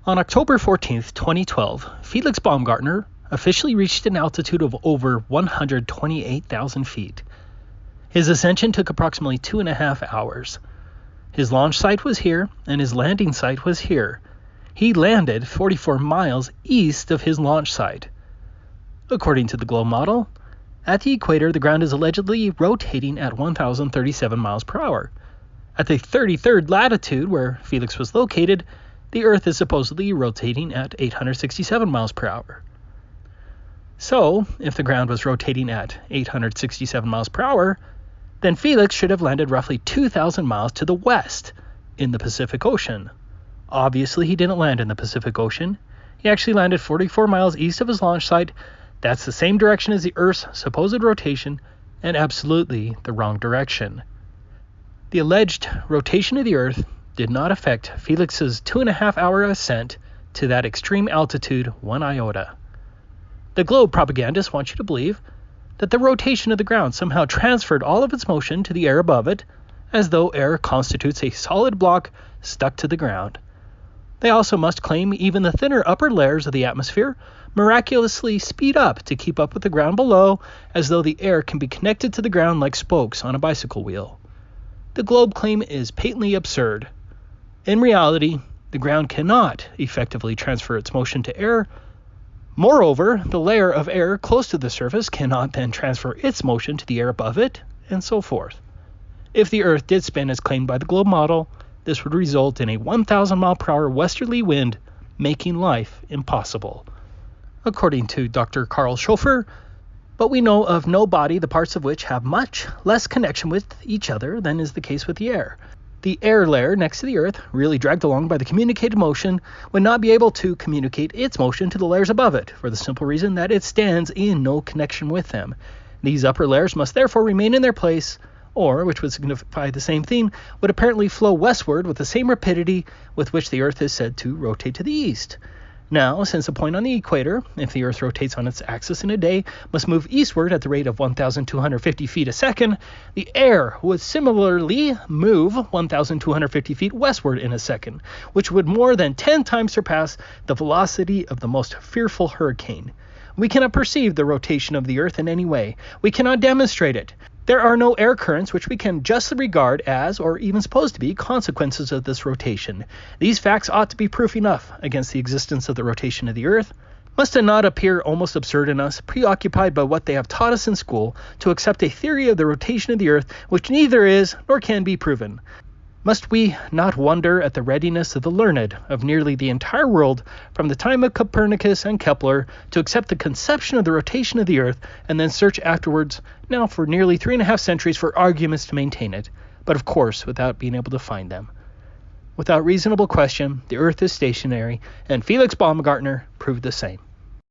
On October 14th, 2012, Felix Baumgartner officially reached an altitude of over 128,000 feet. His ascension took approximately 2.5 hours. His launch site was here, and his landing site was here. He landed 44 miles east of his launch site. According to the globe model, at the equator, the ground is allegedly rotating at 1,037 miles per hour. At the 33rd latitude, where Felix was located, the Earth is supposedly rotating at 867 miles per hour. So, if the ground was rotating at 867 miles per hour, then Felix should have landed roughly 2,000 miles to the west in the Pacific Ocean. Obviously, he didn't land in the Pacific Ocean. He actually landed 44 miles east of his launch site. That's the same direction as the Earth's supposed rotation, and absolutely the wrong direction. The alleged rotation of the Earth did not affect Felix's 2.5-hour ascent to that extreme altitude 1 iota. The globe propagandists want you to believe that the rotation of the ground somehow transferred all of its motion to the air above it, as though air constitutes a solid block stuck to the ground. They also must claim even the thinner upper layers of the atmosphere miraculously speed up to keep up with the ground below, as though the air can be connected to the ground like spokes on a bicycle wheel. The globe claim is patently absurd. In reality, the ground cannot effectively transfer its motion to air. Moreover, the layer of air close to the surface cannot then transfer its motion to the air above it, and so forth. If the Earth did spin as claimed by the globe model, this would result in a 1,000 mile per hour westerly wind, making life impossible. According to Dr. Carl Schofer, but we know of no body the parts of which have much less connection with each other than is the case with the air. The air layer next to the Earth, really dragged along by the communicated motion, would not be able to communicate its motion to the layers above it, for the simple reason that it stands in no connection with them. These upper layers must therefore remain in their place, or, which would signify the same theme, would apparently flow westward with the same rapidity with which the Earth is said to rotate to the east. Now, since the point on the equator, if the Earth rotates on its axis in a day, must move eastward at the rate of 1,250 feet a second, the air would similarly move 1,250 feet westward in a second, which would more than 10 times surpass the velocity of the most fearful hurricane. We cannot perceive the rotation of the Earth in any way. We cannot demonstrate it. There are no air currents which we can justly regard as, or even supposed to be, consequences of this rotation. These facts ought to be proof enough against the existence of the rotation of the Earth. Must it not appear almost absurd in us, preoccupied by what they have taught us in school, to accept a theory of the rotation of the Earth which neither is nor can be proven? Must we not wonder at the readiness of the learned of nearly the entire world, from the time of Copernicus and Kepler, to accept the conception of the rotation of the Earth, and then search afterwards, now for nearly 3.5 centuries, for arguments to maintain it, but of course without being able to find them? Without reasonable question, the Earth is stationary, and Felix Baumgartner proved the same.